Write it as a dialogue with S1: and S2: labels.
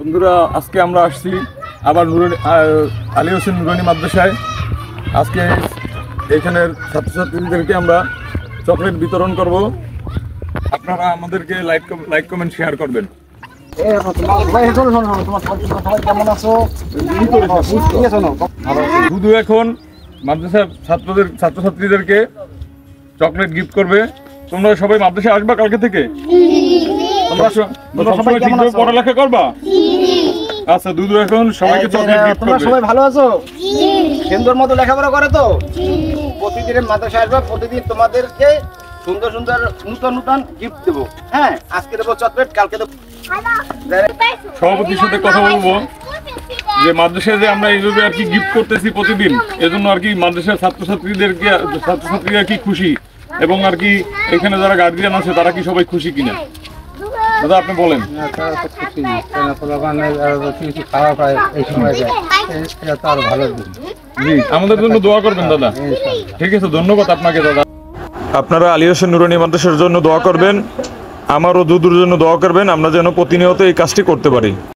S1: বন্ধুরা, আজকে আমরা আসছি আবার আলী হোসেন নুরানি মাদ্রাসায়। আজকে এখানের ছাত্রছাত্রীদেরকে আমরা চকলেট বিতরণ করব। আপনারা আমাদেরকে লাইক কমেন্ট শেয়ার করবেন। শুধু এখন মাদ্রাসার ছাত্রছাত্রীদেরকে চকলেট গিফট করবে। তোমরা সবাই মাদ্রাসায় আসবা কালকে থেকে? তোমরা সবাই ঠিকভাবে পড়ালেখা করবা? আচ্ছা, দুধু এখন সবাইকে চকলেট গিফট করবে।
S2: তোমরা সবাই ভালো আছো? সুন্দর মতো লেখাপড়া করে তো? প্রতিদিন মাদ্রাসায় আসবা, প্রতিদিন তোমাদেরকে সুন্দর সুন্দর নতুন নতুন গিফট দেবো। হ্যাঁ, আজকে দেবো চকলেট, কালকে দেবো।
S1: সভাপতির সাথে কথা বলবো যে মাদ্রাসায় যে আমরা এইভাবে আর কি গিফট করতেছি প্রতিদিন, এজন্য আর কি মাদ্রাসার ছাত্রছাত্রীরা কি খুশি, এবং আর কি এখানে যারা গার্জিয়ান আছে তারা কি সবাই খুশি কিনা? দাদা, আপনি বলেন। জি, আমাদের জন্য দোয়া করবেন দাদা। ঠিক আছে, ধন্যবাদ আপনাকে দাদা। আপনারা আলী হোসেন নুরানি মাদ্রাসার জন্য দোয়া করবেন, আমারও দুধুর জন্য দোয়া করবেন, আমরা যেন প্রতিনিয়ত এই কাজটি করতে পারি।